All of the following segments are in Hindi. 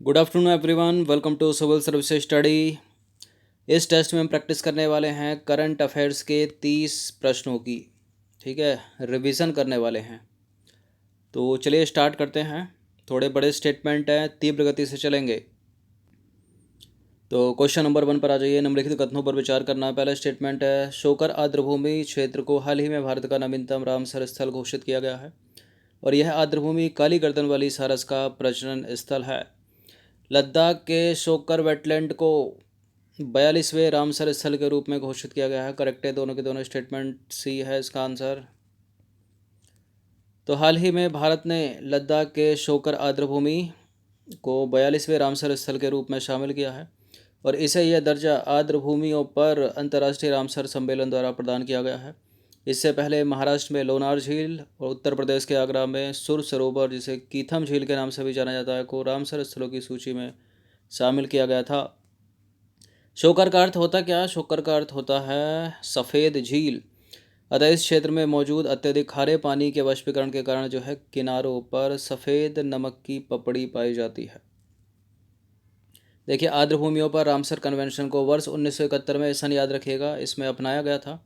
Good afternoon everyone, welcome to civil service study. इस टेस्ट में हम प्रैक्टिस करने वाले हैं करंट अफेयर्स के 30 प्रश्नों की। ठीक है, रिवीजन करने वाले हैं। तो चलिए स्टार्ट करते हैं। थोड़े बड़े स्टेटमेंट हैं, तीव्र गति से चलेंगे। तो क्वेश्चन नंबर 1 पर आ जाइए। निम्नलिखित कथनों पर विचार करना। पहला स्टेटमेंट है, शोकर आर्द्रभूमि क्षेत्र को हाल ही में भारत का नवीनतम रामसर स्थल घोषित किया गया है और यह आर्द्रभूमि काली गर्दन वाली सारस का प्रजनन स्थल है। लद्दाख के शोकर वेटलैंड को 42वें रामसर स्थल के रूप में घोषित किया गया है। करेक्ट है, दोनों के दोनों स्टेटमेंट सी है इसका आंसर। तो हाल ही में भारत ने लद्दाख के शोकर आर्द्रभूमि को 42वें रामसर स्थल के रूप में शामिल किया है और इसे यह दर्जा आर्द्रभूमियों पर अंतर्राष्ट्रीय रामसर सम्मेलन द्वारा प्रदान किया गया है। इससे पहले महाराष्ट्र में लोनार झील और उत्तर प्रदेश के आगरा में सुर सरोवर, जिसे कीथम झील के नाम से भी जाना जाता है, को रामसर स्थलों की सूची में शामिल किया गया था। शोकर का अर्थ होता क्या? शोकर का अर्थ होता है सफ़ेद झील। अतः इस क्षेत्र में मौजूद अत्यधिक खारे पानी के वाष्पीकरण के कारण जो है किनारों पर सफ़ेद नमक की पपड़ी पाई जाती है। देखिए, आर्द्रभूमियों पर रामसर कन्वेंशन को वर्ष 1971 में, सन याद रखिएगा, इसमें अपनाया गया था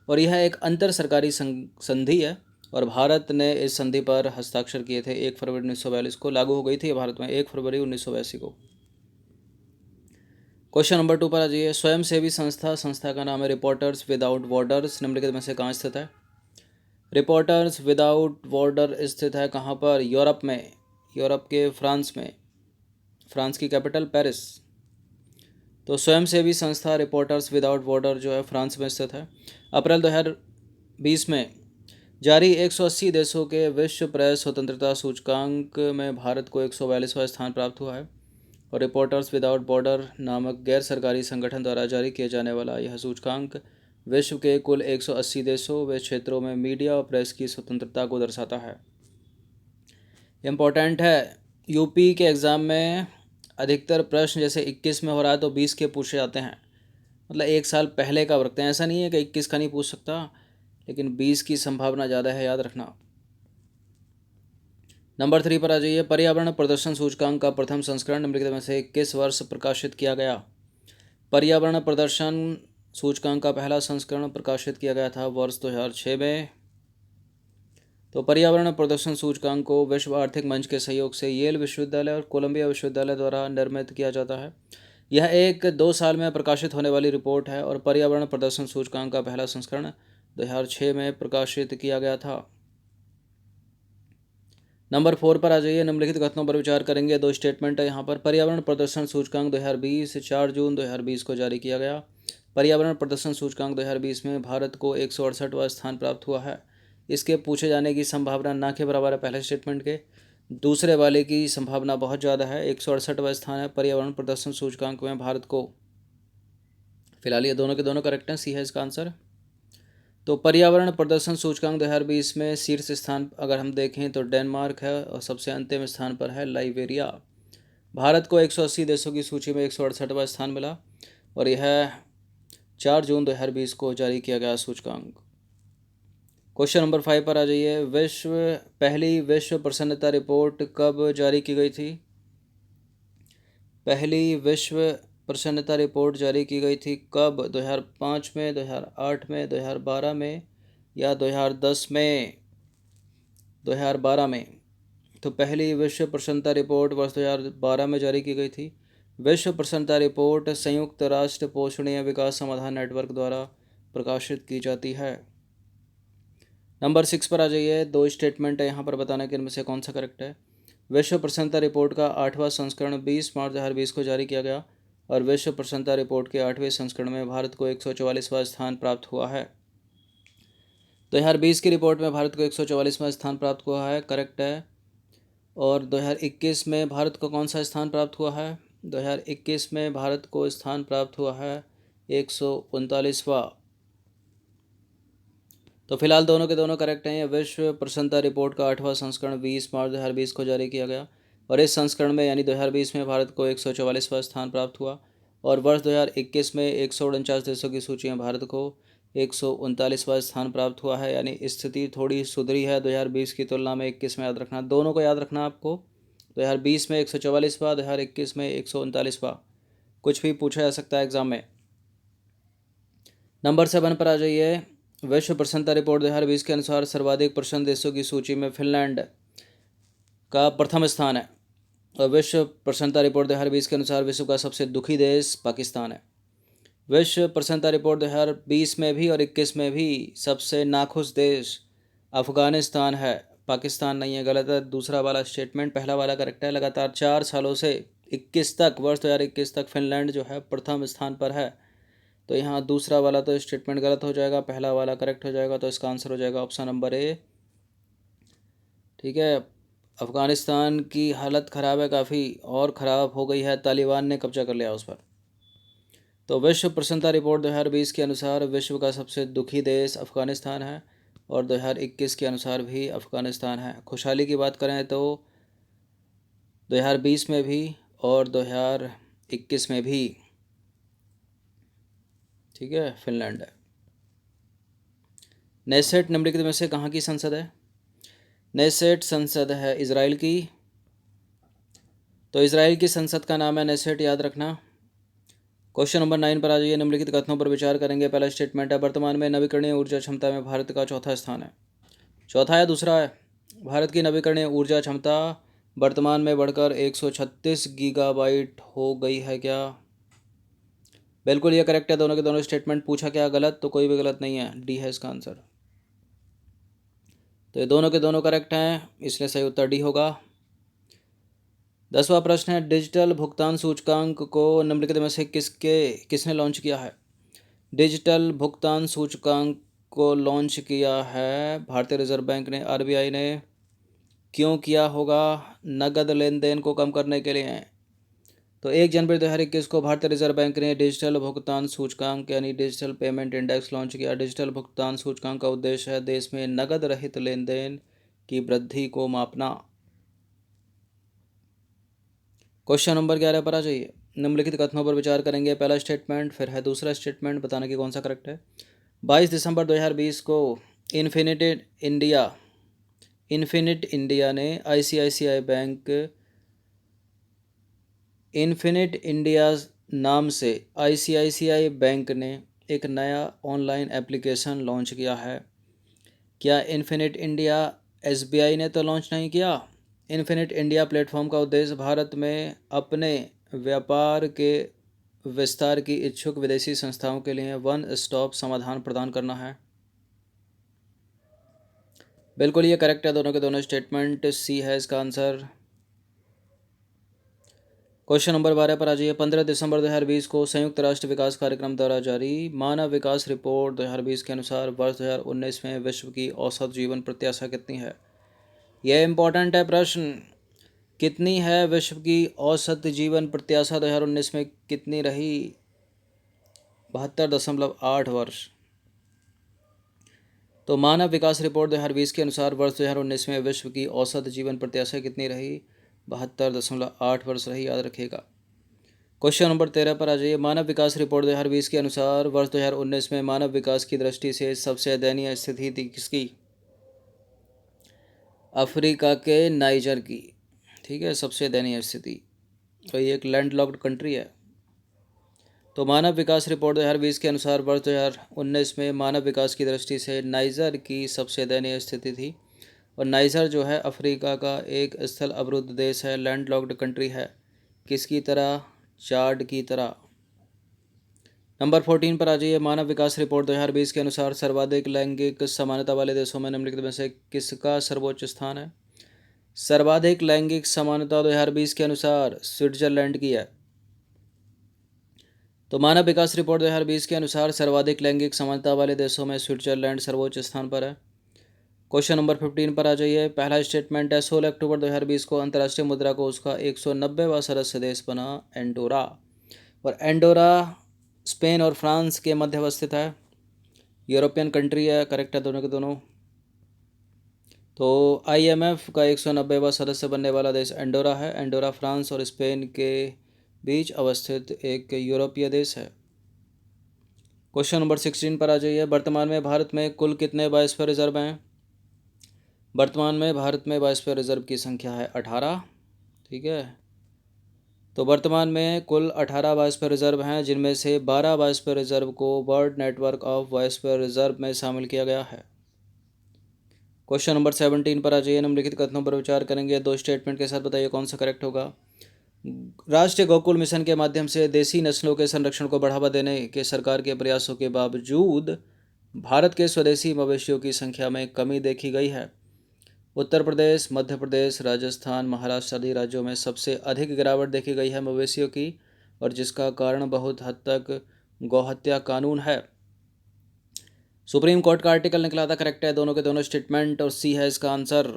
और यह एक अंतर सरकारी संधि है और भारत ने इस संधि पर हस्ताक्षर किए थे 1 फरवरी 1942 को। लागू हो गई थी भारत में 1 फरवरी 1982 को। क्वेश्चन नंबर 2 पर आ जाइए। स्वयंसेवी संस्था का नाम है रिपोर्टर्स विदाउट बॉर्डर्स। निम्नलिखित में से कहाँ स्थित है? रिपोर्टर्स विदाउट बॉर्डर स्थित है कहाँ पर? यूरोप में, यूरोप के फ्रांस में। फ्रांस की कैपिटल पेरिस। तो स्वयंसेवी संस्था रिपोर्टर्स विदाउट बॉर्डर जो है फ्रांस में स्थित है। अप्रैल 2020 में जारी 180 देशों के विश्व प्रेस स्वतंत्रता सूचकांक में भारत को 142वां स्थान प्राप्त हुआ है और रिपोर्टर्स विदाउट बॉर्डर नामक गैर सरकारी संगठन द्वारा जारी किया जाने वाला यह सूचकांक विश्व के कुल 180 देशों व क्षेत्रों में मीडिया और प्रेस की स्वतंत्रता को दर्शाता है। इम्पोर्टेंट है, यूपी के एग्ज़ाम में अधिकतर प्रश्न जैसे 21 में हो रहा है तो 20 के पूछे जाते हैं, मतलब एक साल पहले का रखते हैं। ऐसा नहीं है कि 21 का नहीं पूछ सकता, लेकिन 20 की संभावना ज़्यादा है, याद रखना। नंबर 3 पर आ जाइए। पर्यावरण प्रदर्शन सूचकांक का प्रथम संस्करण निम्नलिखित में से किस वर्ष प्रकाशित किया गया? पर्यावरण प्रदर्शन सूचकांक का पहला संस्करण प्रकाशित किया गया था वर्ष 2006 में। तो पर्यावरण प्रदर्शन सूचकांक को विश्व आर्थिक मंच के सहयोग से येल विश्वविद्यालय और कोलंबिया विश्वविद्यालय द्वारा निर्मित किया जाता है। यह एक 2 साल में प्रकाशित होने वाली रिपोर्ट है और पर्यावरण प्रदर्शन सूचकांक का पहला संस्करण 2006 में प्रकाशित किया गया था। नंबर 4 पर आ जाइए। निम्नलिखित कथनों पर विचार करेंगे। 2 स्टेटमेंट है यहाँ पर। पर्यावरण प्रदर्शन सूचकांक 2020 4 जून 2020 को जारी किया गया। पर्यावरण प्रदर्शन सूचकांक 2020 में भारत को 168वां स्थान प्राप्त हुआ है। इसके पूछे जाने की संभावना ना के बराबर है पहले स्टेटमेंट के। दूसरे वाले की संभावना बहुत ज़्यादा है। 168वां स्थान है पर्यावरण प्रदर्शन सूचकांक में भारत को। फिलहाल ये दोनों के दोनों करेक्ट हैं, सी है इसका आंसर। तो पर्यावरण प्रदर्शन सूचकांक 2020 में शीर्ष स्थान अगर हम देखें तो डेनमार्क है और सबसे अंतिम स्थान पर है लाइबेरिया। भारत को 180 देशों की सूची में 168वां स्थान मिला और यह 4 जून 2020 को जारी किया गया सूचकांक। क्वेश्चन नंबर 5 पर आ जाइए। पहली विश्व प्रसन्नता रिपोर्ट कब जारी की गई थी? पहली विश्व प्रसन्नता रिपोर्ट जारी की गई थी कब? 2005 में, 2008 में, 2012 में या 2010 में? 2012 में। तो पहली विश्व प्रसन्नता रिपोर्ट वर्ष 2012 में जारी की गई थी। विश्व प्रसन्नता रिपोर्ट संयुक्त राष्ट्र पोषणीय विकास समाधान नेटवर्क द्वारा प्रकाशित की जाती है। नंबर 6 पर आ जाइए। 2 स्टेटमेंट है यहाँ पर, बताना कि इनमें से कौन सा करेक्ट है। विश्व प्रसन्नता रिपोर्ट का 8वां संस्करण 20 मार्च 2020 को जारी किया गया और विश्व प्रसन्नता रिपोर्ट के 8वें संस्करण में भारत को 144वां स्थान प्राप्त हुआ है। 2020 की रिपोर्ट में भारत को 144वां स्थान प्राप्त हुआ है, करेक्ट है। और 2021 में भारत को कौन सा स्थान प्राप्त हुआ है? 2021 में भारत को स्थान प्राप्त हुआ है 139वां। तो फिलहाल दोनों के दोनों करेक्ट हैं। विश्व प्रसन्नता रिपोर्ट का 8वां संस्करण 20 मार्च 2020 को जारी किया गया और इस संस्करण में यानी 2020 में भारत को 144वां स्थान प्राप्त हुआ और वर्ष 2021 में 149 देशों की सूची में भारत को 139वां स्थान प्राप्त हुआ है, यानी स्थिति थोड़ी सुधरी है 2020 की तुलना में 21 में। याद रखना, दोनों को याद रखना आपको। 2020 में 144वां, 2021 में 139वां। कुछ भी पूछा जा सकता है एग्जाम में। नंबर 7 पर आ जाइए। विश्व प्रसन्नता रिपोर्ट 2020 के अनुसार सर्वाधिक प्रसन्न देशों की सूची में फिनलैंड का प्रथम स्थान है। और विश्व प्रसन्नता रिपोर्ट 2020 के अनुसार विश्व का सबसे दुखी देश पाकिस्तान है। विश्व प्रसन्नता रिपोर्ट 2020 में भी और 21 में भी सबसे नाखुश देश अफगानिस्तान है, पाकिस्तान नहीं है। गलत है दूसरा वाला स्टेटमेंट, पहला वाला करेक्ट है। लगातार 4 सालों से 21 तक, वर्ष 2021 तक फिनलैंड जो है प्रथम स्थान पर है। तो यहाँ दूसरा वाला तो स्टेटमेंट गलत हो जाएगा, पहला वाला करेक्ट हो जाएगा। तो इसका आंसर हो जाएगा ऑप्शन नंबर ए। ठीक है, अफ़गानिस्तान की हालत ख़राब है, काफ़ी और ख़राब हो गई है, तालिबान ने कब्जा कर लिया उस पर। तो विश्व प्रसन्नता रिपोर्ट 2020 के अनुसार विश्व का सबसे दुखी देश अफ़गानिस्तान है और 2021 के अनुसार भी अफ़गानिस्तान है। खुशहाली की बात करें तो 2020 में भी और 2021 में भी, ठीक है, फिनलैंड है। नेसेट निम्नलिखित में से कहाँ की संसद है? नेसेट संसद है इजराइल की। तो इजराइल की संसद का नाम है नेसेट, याद रखना। क्वेश्चन नंबर 9 पर आ जाइए। निम्नलिखित कथनों पर विचार करेंगे। पहला स्टेटमेंट है, वर्तमान में नवीकरणीय ऊर्जा क्षमता में भारत का चौथा स्थान है। चौथा या दूसरा है? भारत की नवीकरणीय ऊर्जा क्षमता वर्तमान में बढ़कर 136 गीगाबाइट हो गई है क्या? बिल्कुल ये करेक्ट है। दोनों के दोनों स्टेटमेंट। पूछा क्या गलत? तो कोई भी गलत नहीं है, डी है इसका आंसर। तो ये दोनों के दोनों करेक्ट हैं, इसलिए सही उत्तर डी होगा। 10वां प्रश्न है, डिजिटल भुगतान सूचकांक को निम्नलिखित में से किसने लॉन्च किया है? डिजिटल भुगतान सूचकांक को लॉन्च किया है भारतीय रिजर्व बैंक ने, आरबीआई ने। क्यों किया होगा? नगद लेन देन को कम करने के लिए। तो 1 जनवरी 2021 को भारतीय रिजर्व बैंक ने डिजिटल भुगतान सूचकांक यानी डिजिटल पेमेंट इंडेक्स लॉन्च किया। डिजिटल भुगतान सूचकांक का उद्देश्य है देश में नगद रहित लेन देन की वृद्धि को मापना। क्वेश्चन नंबर 11 पर आ जाइए। निम्नलिखित कथनों पर विचार करेंगे। पहला स्टेटमेंट, फिर है दूसरा स्टेटमेंट, बताना कि कौन सा करेक्ट है। 22 दिसंबर 2020 को इन्फिनिट इंडिया ने आईसीआईसीआई बैंक इन्फिनिट इंडिया नाम से आईसीआईसीआई बैंक ने एक नया ऑनलाइन एप्लीकेशन लॉन्च किया है। क्या इन्फिनिट इंडिया एसबीआई ने तो लॉन्च नहीं किया? इन्फिनिट इंडिया प्लेटफॉर्म का उद्देश्य भारत में अपने व्यापार के विस्तार की इच्छुक विदेशी संस्थाओं के लिए वन स्टॉप समाधान प्रदान करना है। बिल्कुल ये करेक्ट है। दोनों के दोनों स्टेटमेंट, सी है इसका आंसर। क्वेश्चन नंबर 12 पर आ जाइए। 15 दिसंबर 2020 को संयुक्त राष्ट्र विकास कार्यक्रम द्वारा जारी मानव विकास रिपोर्ट 2020 के अनुसार वर्ष 2019 में विश्व की औसत जीवन प्रत्याशा कितनी है? यह इम्पोर्टेंट है प्रश्न। कितनी है विश्व की औसत जीवन प्रत्याशा 2019 में कितनी रही? 72.8 वर्ष। तो मानव विकास रिपोर्ट 2020 के अनुसार वर्ष 2019 में विश्व की औसत जीवन प्रत्याशा कितनी रही? 72.8 वर्ष रही, याद रखिएगा। क्वेश्चन नंबर 13 पर आ जाइए। मानव विकास रिपोर्ट 2020 के अनुसार वर्ष 2019 में मानव विकास की दृष्टि से सबसे दयनीय स्थिति थी किसकी? अफ्रीका के नाइजर की। ठीक है, सबसे दयनीय स्थिति। तो ये एक लैंडलॉक्ड कंट्री है। तो मानव विकास रिपोर्ट 2020 के अनुसार वर्ष 2019 में मानव विकास की दृष्टि से नाइजर की सबसे दयनीय स्थिति थी। और नाइजर जो है अफ्रीका का एक स्थल अवरुद्ध देश है, लैंडलॉक्ड कंट्री है। किसकी तरह? चाड की तरह। नंबर 14 पर आ जाइए। मानव विकास रिपोर्ट 2020 के अनुसार सर्वाधिक लैंगिक समानता वाले देशों में निम्नलिखित में से किसका सर्वोच्च स्थान है? सर्वाधिक लैंगिक समानता 2020 के अनुसार स्विट्जरलैंड की है। तो मानव विकास रिपोर्ट 2020 के अनुसार सर्वाधिक लैंगिक समानता वाले देशों में स्विट्जरलैंड सर्वोच्च स्थान पर है। क्वेश्चन नंबर 15 पर आ जाइए। पहला स्टेटमेंट है, 16 अक्टूबर 2020 को अंतर्राष्ट्रीय मुद्रा कोष का 190वां सदस्य देश बना एंडोरा। और एंडोरा स्पेन और फ्रांस के मध्य अवस्थित है, यूरोपियन कंट्री है। करेक्ट है दोनों के दोनों। तो आईएमएफ का 190वां सदस्य बनने वाला देश एंडोरा है। एंडोरा फ्रांस और स्पेन के बीच अवस्थित एक यूरोपीय देश है। क्वेश्चन नंबर 16 पर आ जाइए। वर्तमान में भारत में कुल कितने बायोस्फीयर रिजर्व हैं? वर्तमान में भारत में बायोस्फीयर रिजर्व की संख्या है 18। ठीक है। तो वर्तमान में कुल 18 बायोस्फीयर रिजर्व हैं, जिनमें से 12 बायोस्फीयर रिजर्व को world network of biosphere reserve में शामिल किया गया है। क्वेश्चन नंबर 17 पर आ जाइए। निम्नलिखित कथनों पर विचार करेंगे, दो स्टेटमेंट के साथ बताइए कौन सा करेक्ट होगा। राष्ट्रीय गोकुल मिशन के माध्यम से देसी नस्लों के संरक्षण को बढ़ावा देने के सरकार के प्रयासों के बावजूद भारत के स्वदेशी मवेशियों की संख्या में कमी देखी गई है। उत्तर प्रदेश, मध्य प्रदेश, राजस्थान, महाराष्ट्र आदि राज्यों में सबसे अधिक गिरावट देखी गई है मवेशियों की, और जिसका कारण बहुत हद तक गौहत्या कानून है। सुप्रीम कोर्ट का आर्टिकल निकला था, करेक्ट है दोनों के दोनों स्टेटमेंट, और सी है इसका आंसर।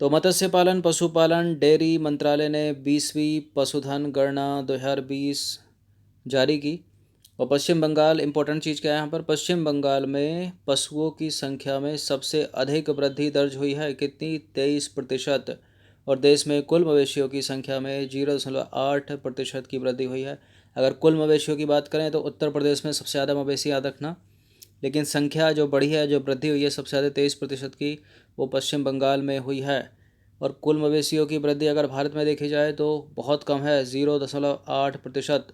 तो मत्स्य पालन, पशुपालन, डेयरी मंत्रालय ने 20वीं पशुधन गणना 2020 जारी की। और पश्चिम बंगाल, इंपॉर्टेंट चीज़ क्या है यहाँ पर, पश्चिम बंगाल में पशुओं की संख्या में सबसे अधिक वृद्धि दर्ज हुई है, कितनी, 23%। और देश में कुल मवेशियों की संख्या में 0.8% की वृद्धि हुई है। अगर कुल मवेशियों की बात करें तो उत्तर प्रदेश में सबसे ज़्यादा मवेशी याद रखना, लेकिन संख्या जो बढ़ी है, जो वृद्धि हुई है सबसे ज़्यादा 23% की, वो पश्चिम बंगाल में हुई है। और कुल मवेशियों की वृद्धि अगर भारत में देखी जाए तो बहुत कम है, 0.8%।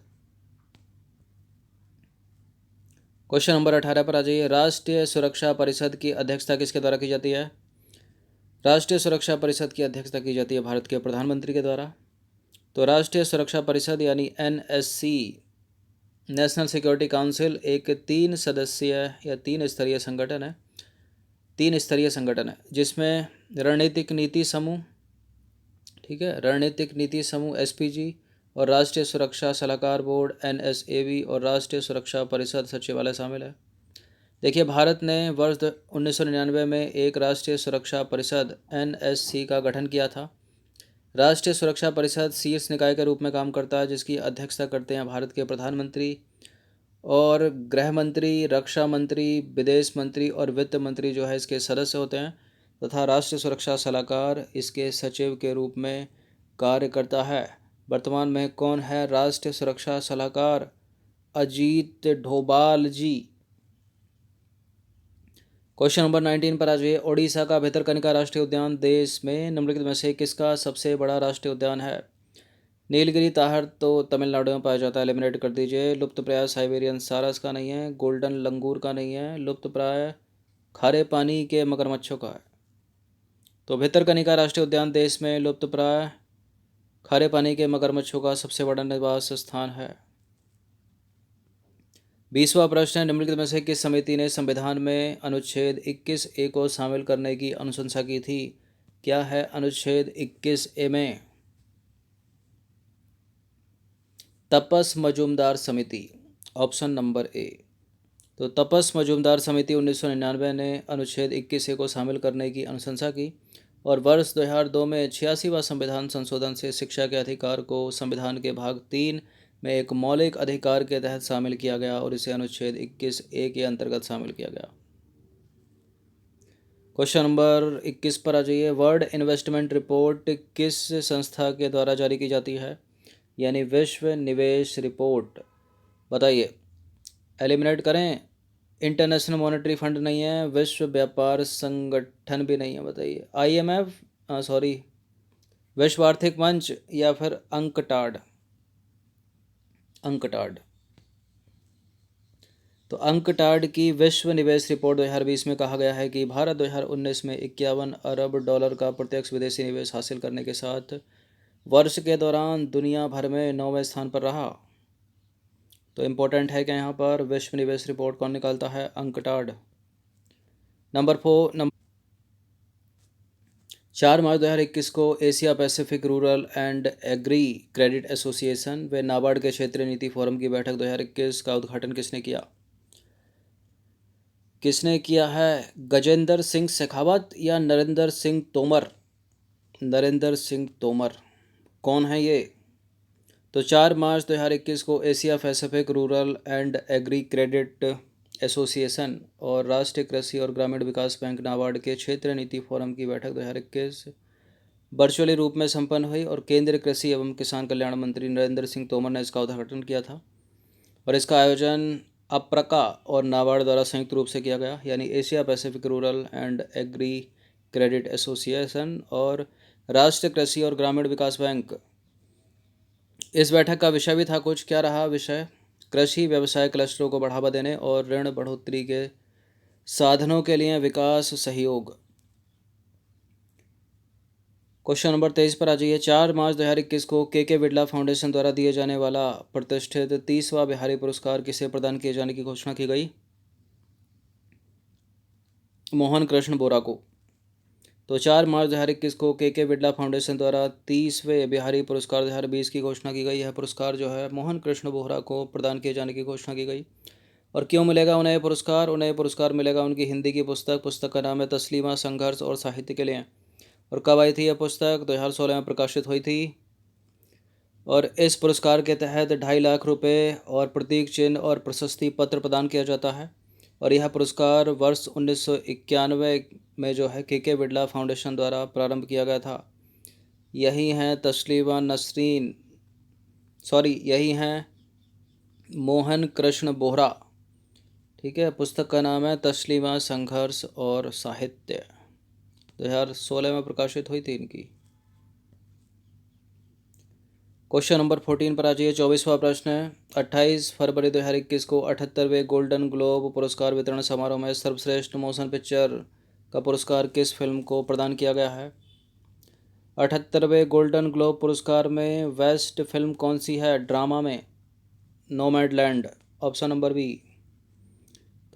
क्वेश्चन नंबर 18 पर आ जाइए। राष्ट्रीय सुरक्षा परिषद की अध्यक्षता किसके द्वारा की जाती है। राष्ट्रीय सुरक्षा परिषद की अध्यक्षता की जाती है भारत के प्रधानमंत्री के द्वारा। तो राष्ट्रीय सुरक्षा परिषद यानी NSC, नेशनल सिक्योरिटी काउंसिल, एक 3 सदस्यीय या 3 स्तरीय संगठन है, 3 स्तरीय संगठन है, जिसमें रणनीतिक नीति समूह, ठीक है, रणनीतिक नीति समूह SPG, और राष्ट्रीय सुरक्षा सलाहकार बोर्ड NSAB, और राष्ट्रीय सुरक्षा परिषद सचिवालय शामिल है। देखिए, भारत ने वर्ष 1999 में एक राष्ट्रीय सुरक्षा परिषद NSC का गठन किया था। राष्ट्रीय सुरक्षा परिषद शीर्ष निकाय के रूप में काम करता है, जिसकी अध्यक्षता करते हैं भारत के प्रधानमंत्री, और गृह मंत्री, रक्षा मंत्री, विदेश मंत्री और वित्त मंत्री जो है इसके सदस्य होते हैं, तथा राष्ट्रीय सुरक्षा सलाहकार इसके सचिव के रूप में कार्य करता है। वर्तमान में कौन है राष्ट्रीय सुरक्षा सलाहकार? अजीत डोभाल जी। क्वेश्चन नंबर 19 पर आ जाइए। ओडिशा का भितरकनिका राष्ट्रीय उद्यान देश में निम्नलिखित में से किसका सबसे बड़ा राष्ट्रीय उद्यान है। नीलगिरी ताहर तो तमिलनाडु में पाया जाता है, एलिमिनेट कर दीजिए। लुप्तप्राय साइबेरियन सारस का नहीं है, गोल्डन लंगूर का नहीं है, लुप्तप्राय खारे पानी के मगरमच्छों का है। तो भितरकनिका राष्ट्रीय उद्यान देश में लुप्तप्राय खारे पानी के मगरमच्छों का सबसे बड़ा निवास स्थान है। 20वां प्रश्न है, निम्नलिखित में से किस समिति ने संविधान में अनुच्छेद 21A को शामिल करने की अनुशंसा की थी। क्या है अनुच्छेद 21A में? तपस मजूमदार समिति, ऑप्शन नंबर ए। तो तपस मजूमदार समिति 1999 ने अनुच्छेद 21A को शामिल करने की अनुशंसा की, और वर्ष 2002 में 86वां संविधान संशोधन से शिक्षा के अधिकार को संविधान के भाग 3 में एक मौलिक अधिकार के तहत शामिल किया गया, और इसे अनुच्छेद 21A के अंतर्गत शामिल किया गया। क्वेश्चन नंबर 21 पर आ जाइए। वर्ल्ड इन्वेस्टमेंट रिपोर्ट किस संस्था के द्वारा जारी की जाती है, यानी विश्व निवेश रिपोर्ट, बताइए। एलिमिनेट करें, इंटरनेशनल मॉनेटरी फंड नहीं है, विश्व व्यापार संगठन भी नहीं है, बताइए। IMF, सॉरी, विश्व आर्थिक मंच, या फिर अंकटाड। अंकटाड। तो अंकटाड की विश्व निवेश रिपोर्ट 2020 में कहा गया है कि भारत 2019 में 51 अरब डॉलर का प्रत्यक्ष विदेशी निवेश हासिल करने के साथ वर्ष के दौरान दुनिया भर में 9वें स्थान पर रहा। तो इम्पोर्टेंट है कि यहाँ पर विश्व निवेश रिपोर्ट कौन निकालता है? अंकटाड। नंबर 4 मार्च 2021 को Asia Pacific rural and agri credit association व नाबार्ड के क्षेत्रीय नीति फोरम की बैठक 2021 का उद्घाटन किसने किया? किसने किया है? गजेंद्र सिंह शेखावत या नरेंद्र सिंह तोमर? नरेंद्र सिंह तोमर। कौन है ये? तो 4 मार्च 2021 को Asia Pacific rural and agri credit association और राष्ट्रीय कृषि और ग्रामीण विकास बैंक नाबार्ड के क्षेत्रीय नीति फोरम की बैठक 2021 वर्चुअली रूप में संपन्न हुई, और केंद्रीय कृषि एवं किसान कल्याण मंत्री नरेंद्र सिंह तोमर ने इसका उद्घाटन किया था। और इसका आयोजन अप्रका और नाबार्ड द्वारा संयुक्त रूप से किया गया, यानी Asia Pacific rural and agri credit association और राष्ट्रीय कृषि और ग्रामीण विकास बैंक। इस बैठक का विषय भी था कुछ, क्या रहा विषय? कृषि व्यवसाय क्लस्टरों को बढ़ावा देने और ऋण बढ़ोतरी के साधनों के लिए विकास सहयोग। क्वेश्चन नंबर 23 पर आ जाइए। 4 मार्च 2021 को के बिरला फाउंडेशन द्वारा दिए जाने वाला प्रतिष्ठित 30वां बिहारी पुरस्कार किसे प्रदान किए जाने की घोषणा की गई? मोहन कृष्ण बोरा को। तो 4 मार्च 2021 को के बिरला फाउंडेशन द्वारा 30वें बिहारी पुरस्कार 2020 की घोषणा की गई। यह पुरस्कार जो है मोहन कृष्ण बोहरा को प्रदान किए जाने की घोषणा की गई। और क्यों मिलेगा उन्हें पुरस्कार? उन्हें पुरस्कार मिलेगा उनकी हिंदी की पुस्तक का नाम है तस्लीमा, संघर्ष और साहित्य के लिए। और कब आई थी यह पुस्तक? 2016 में प्रकाशित हुई थी। और इस पुरस्कार के तहत 2.5 लाख रुपए और प्रतीक चिन्ह और प्रशस्ति पत्र प्रदान किया जाता है। और यह पुरस्कार वर्ष 1991 में जो है के बिरला फाउंडेशन द्वारा प्रारंभ किया गया था। यही हैं तस्लीमा नसरीन, यही हैं मोहन कृष्ण बोहरा। ठीक है, पुस्तक का नाम है तस्लीमा, संघर्ष और साहित्य। 2016 में प्रकाशित हुई थी इनकी। क्वेश्चन नंबर 14 पर आ जाइए। 24वां प्रश्न है। 28 फरवरी 2021 को 78वें गोल्डन ग्लोब पुरस्कार वितरण समारोह में सर्वश्रेष्ठ मोशन पिक्चर का पुरस्कार किस फिल्म को प्रदान किया गया है? 78वें गोल्डन ग्लोब पुरस्कार में बेस्ट फिल्म कौन सी है? ड्रामा में नोमैडलैंड, ऑप्शन नंबर बी।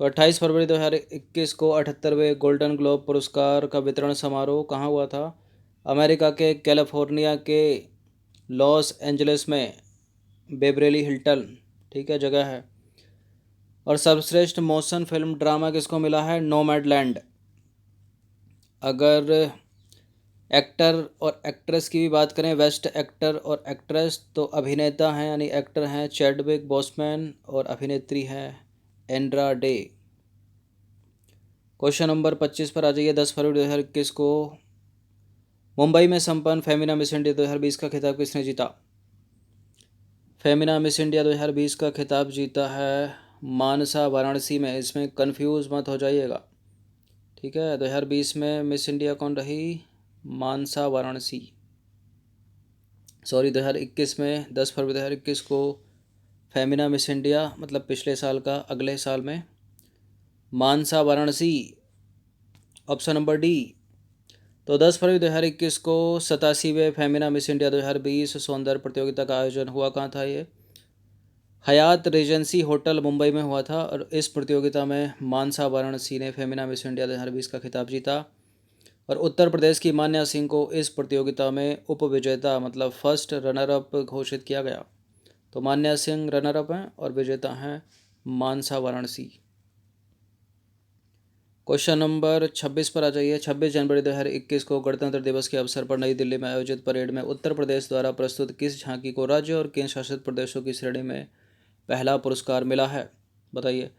तो 28 फरवरी 2021 को 78वें गोल्डन ग्लोब पुरस्कार का वितरण समारोह कहाँ हुआ था? अमेरिका के कैलिफोर्निया के लॉस एंजलिस में बेवरेली हिल्टन, ठीक है, जगह है। और सर्वश्रेष्ठ मोशन फिल्म ड्रामा किसको मिला है? नोमैडलैंड। अगर एक्टर और एक्ट्रेस की भी बात करें, बेस्ट एक्टर और एक्ट्रेस, तो अभिनेता हैं यानी एक्टर हैं चैडविक बॉसमैन और अभिनेत्री हैं एंड्रा डे। क्वेश्चन नंबर 25 पर आ जाइए। 10 फरवरी 2021 को मुंबई में संपन्न फेमिना मिस इंडिया 2020 का खिताब किसने जीता? फेमिना मिस इंडिया 2020 का खिताब जीता है मानसा वाराणसी में। इसमें कंफ्यूज मत हो जाइएगा, ठीक है। 2020 में मिस इंडिया कौन रही? मानसा वाराणसी। 2021 में 10 फरवरी 2021 को फेमिना मिस इंडिया, मतलब पिछले साल का अगले साल में, मानसा वाराणसी, ऑप्शन नंबर डी। तो 10 फरवरी 2021 को 87वें फेमिना मिस इंडिया 2020 सौंदर्य प्रतियोगिता का आयोजन हुआ। कहाँ था ये? हयात रेजेंसी होटल मुंबई में हुआ था। और इस प्रतियोगिता में मानसा वाराणसी ने फेमिना मिस इंडिया 2020 का खिताब जीता। और उत्तर प्रदेश की मान्या सिंह को इस प्रतियोगिता में उप विजेता, मतलब फर्स्ट रनर अप घोषित किया गया। तो मान्या सिंह रनर अप हैं और विजेता हैं मानसा वाराणसी। क्वेश्चन नंबर 26 पर आ जाइए। 26 जनवरी 2021 को गणतंत्र दिवस के अवसर पर नई दिल्ली में आयोजित परेड में उत्तर प्रदेश द्वारा प्रस्तुत किस झांकी को राज्य और केंद्र शासित प्रदेशों की श्रेणी में पहला पुरस्कार मिला है? बताइए।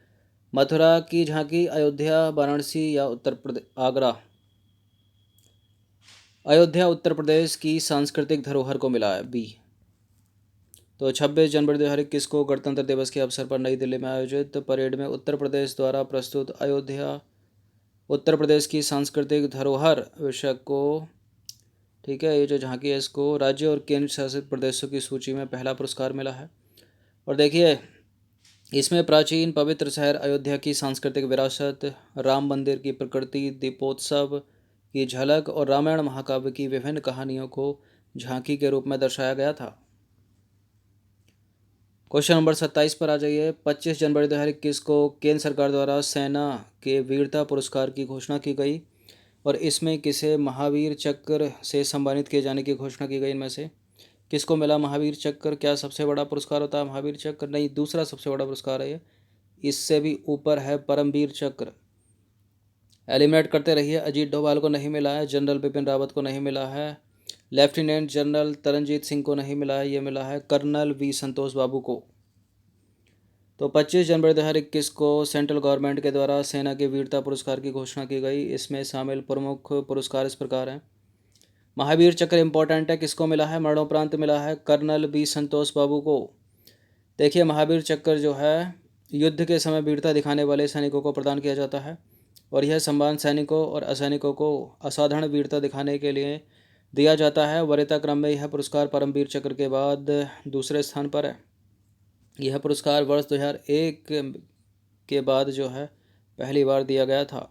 मथुरा की झांकी, अयोध्या, वाराणसी या उत्तर प्रदेश आगरा? अयोध्या उत्तर प्रदेश की सांस्कृतिक धरोहर को मिला है, बी। तो 26 जनवरी 2021 को गणतंत्र दिवस के अवसर पर नई दिल्ली में आयोजित परेड में उत्तर प्रदेश द्वारा प्रस्तुत अयोध्या उत्तर प्रदेश की सांस्कृतिक धरोहर विषय को, ठीक है, ये जो झांकी है, इसको राज्य और केंद्र शासित प्रदेशों की सूची में पहला पुरस्कार मिला है। और देखिए, इसमें प्राचीन पवित्र शहर अयोध्या की सांस्कृतिक विरासत, राम मंदिर की प्रकृति, दीपोत्सव की झलक और रामायण महाकाव्य की विभिन्न कहानियों को झांकी के रूप में दर्शाया गया था। क्वेश्चन नंबर 27 पर आ जाइए। 25 जनवरी 2021 को केंद्र सरकार द्वारा सेना के वीरता पुरस्कार की घोषणा की गई। और इसमें किसे महावीर चक्र से सम्मानित किए जाने की घोषणा की गई? इनमें से किसको मिला महावीर चक्र? क्या सबसे बड़ा पुरस्कार होता है महावीर चक्र? नहीं, दूसरा सबसे बड़ा पुरस्कार है ये। इससे भी ऊपर है परमवीर चक्र। एलिमिनेट करते रहिए। अजीत डोभाल को नहीं मिला है, जनरल बिपिन रावत को नहीं मिला है, लेफ्टिनेंट जनरल तरनजीत सिंह को नहीं मिला है, ये मिला है कर्नल वी संतोष बाबू को। तो 25 जनवरी 2021 को सेंट्रल गवर्नमेंट के द्वारा सेना के वीरता पुरस्कार की घोषणा की गई। इसमें शामिल प्रमुख पुरस्कार इस प्रकार हैं। महावीर चक्र इंपॉर्टेंट है, किसको मिला है? मरणोपरांत मिला है कर्नल बी संतोष बाबू को। देखिए, महावीर चक्र जो है युद्ध के समय वीरता दिखाने वाले सैनिकों को प्रदान किया जाता है। और यह सम्मान सैनिकों और असैनिकों को असाधारण वीरता दिखाने के लिए दिया जाता है। वरीयता क्रम में यह पुरस्कार परमवीर चक्र के बाद दूसरे स्थान पर है। यह पुरस्कार वर्ष 2001 के बाद जो है पहली बार दिया गया था।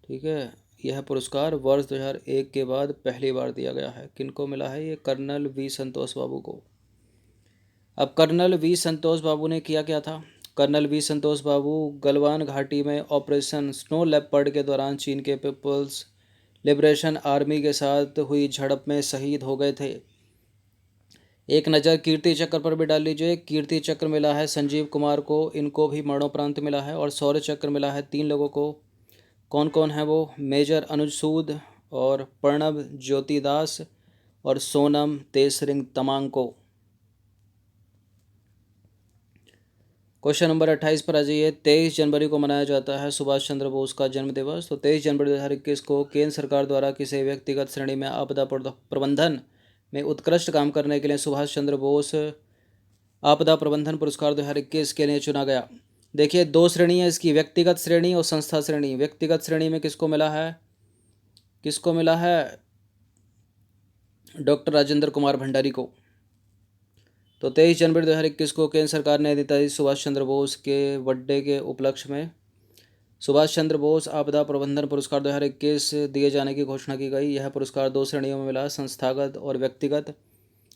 ठीक है, यह पुरस्कार वर्ष 2001 के बाद पहली बार दिया गया है। किनको मिला है? ये कर्नल वी संतोष बाबू को। अब कर्नल वी संतोष बाबू ने किया क्या था? कर्नल वी संतोष बाबू गलवान घाटी में ऑपरेशन स्नो लेपर्ड के दौरान चीन के पीपल्स लिबरेशन आर्मी के साथ हुई झड़प में शहीद हो गए थे। एक नज़र कीर्ति चक्र पर भी डाल लीजिए। कीर्ति चक्र मिला है संजीव कुमार को, इनको भी मरणोपरांत मिला है। और शौर्य चक्र मिला है 3 लोगों को। कौन कौन है वो? मेजर अनुज सूद और प्रणब ज्योति दास और सोनम तेसरिंग तमांग को। क्वेश्चन नंबर 28 पर आ जाइए। 23 जनवरी को मनाया जाता है सुभाष चंद्र बोस का जन्म दिवस। तो 23 जनवरी 2021 को केंद्र सरकार द्वारा किसी व्यक्तिगत श्रेणी में आपदा प्रबंधन में उत्कृष्ट काम करने के लिए सुभाष चंद्र बोस आपदा प्रबंधन पुरस्कार 2021 के लिए चुना गया। देखिए 2 श्रेणी है इसकी, व्यक्तिगत श्रेणी और संस्था श्रेणी। व्यक्तिगत श्रेणी में किसको मिला है? किसको मिला है? डॉक्टर राजेंद्र कुमार भंडारी को। तो 23 जनवरी 2021 को केंद्र सरकार ने नेताजी सुभाष चंद्र बोस के बर्थडे के उपलक्ष्य में सुभाष चंद्र बोस आपदा प्रबंधन पुरस्कार 2021 दिए जाने की घोषणा की गई। यह पुरस्कार 2 श्रेणियों में मिला, संस्थागत और व्यक्तिगत।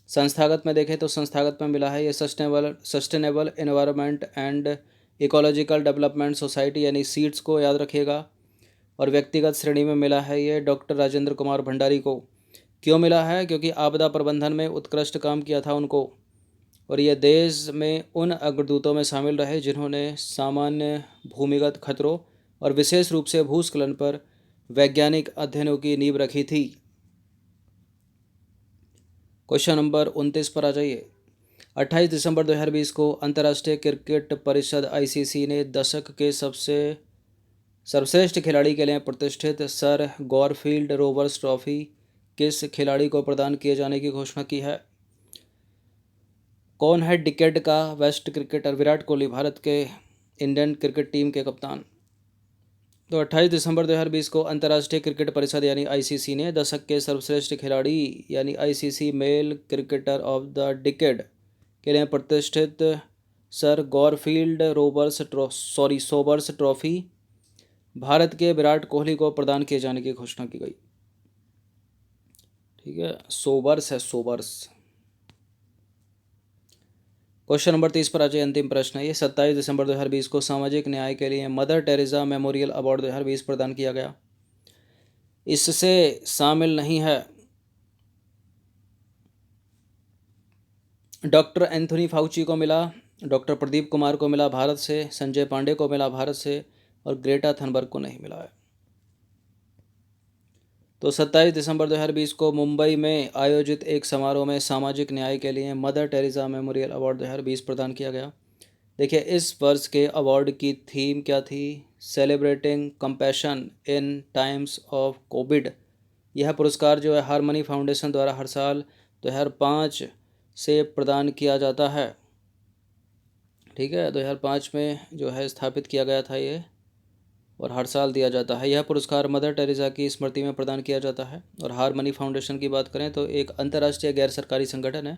संस्थागत में देखें तो संस्थागत में मिला है ये sustainable environment and ecological development society यानी सीड्स को याद रखिएगा। और व्यक्तिगत श्रेणी में मिला है ये डॉक्टर राजेंद्र कुमार भंडारी को। क्यों मिला है? क्योंकि आपदा प्रबंधन में उत्कृष्ट काम किया था उनको, और ये देश में उन अग्रदूतों में शामिल रहे जिन्होंने सामान्य भूमिगत खतरों और विशेष रूप से भूस्खलन पर वैज्ञानिक अध्ययनों की नींव रखी थी। क्वेश्चन नंबर 29 पर आ जाइए। 28 दिसंबर 2020 को अंतर्राष्ट्रीय क्रिकेट परिषद ICC ने दशक के सर्वश्रेष्ठ खिलाड़ी के लिए प्रतिष्ठित सर गॉरफील्ड रोबर्ट्स ट्रॉफी किस खिलाड़ी को प्रदान किए जाने की घोषणा की है? कौन है डिकेड का बेस्ट क्रिकेटर? विराट कोहली, भारत के इंडियन क्रिकेट टीम के कप्तान। तो 28 दिसंबर 2020 को अंतर्राष्ट्रीय क्रिकेट परिषद यानी ICC ने दशक के सर्वश्रेष्ठ खिलाड़ी यानी ICC male cricketer of the decade के लिए प्रतिष्ठित sir Garfield Sobers trophy Bharat के विराट कोहली को प्रदान किए जाने की घोषणा की गई। ठीक है, सोबर्स है, सोबर्स। क्वेश्चन नंबर 30 पर आ जाइए। अंतिम प्रश्न है ये। 27 दिसंबर 2020 को सामाजिक न्याय के लिए मदर टेरेसा मेमोरियल अवार्ड 2020 प्रदान किया गया। इससे शामिल नहीं है डॉक्टर एंथोनी फाउची को मिला, डॉक्टर प्रदीप कुमार को मिला भारत से, संजय पांडे को मिला भारत से, और ग्रेटा थनबर्ग को नहीं मिला है। तो 27 दिसंबर 2020 को मुंबई में आयोजित एक समारोह में सामाजिक न्याय के लिए मदर टेरेसा मेमोरियल अवार्ड 2020 प्रदान किया गया। देखिए इस वर्ष के अवार्ड की थीम क्या थी? Celebrating compassion in times of Covid. यह पुरस्कार जो है हारमनी फाउंडेशन द्वारा हर साल 2005 से प्रदान किया जाता है। ठीक है, 2005 में जो है स्थापित किया गया था ये, और हर साल दिया जाता है। यह पुरस्कार मदर टेरेसा की स्मृति में प्रदान किया जाता है। और हारमनी फाउंडेशन की बात करें तो एक अंतर्राष्ट्रीय गैर सरकारी संगठन है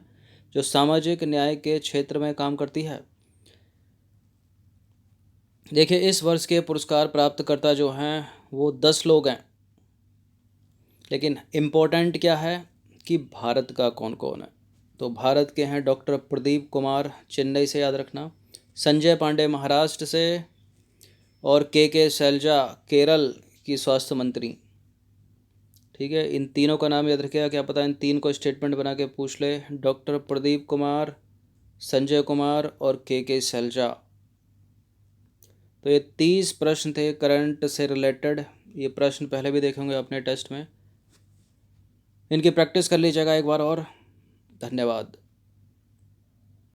जो सामाजिक न्याय के क्षेत्र में काम करती है। देखिए इस वर्ष के पुरस्कार प्राप्तकर्ता जो हैं वो 10 लोग हैं, लेकिन इम्पोर्टेंट क्या है कि भारत का कौन कौन है। तो भारत के हैं डॉक्टर प्रदीप कुमार, चेन्नई से, याद रखना, संजय पांडे महाराष्ट्र से, और के शैलजा केरल की स्वास्थ्य मंत्री। ठीक है, इन तीनों का नाम याद रखिएगा, क्या पता इन 3 को स्टेटमेंट बना के पूछ ले। डॉक्टर प्रदीप कुमार, संजय कुमार और के शैलजा। तो ये 30 प्रश्न थे करंट से रिलेटेड। ये प्रश्न पहले भी देखे होंगे अपने टेस्ट में, इनकी प्रैक्टिस कर लीजिएगा एक बार और। धन्यवाद।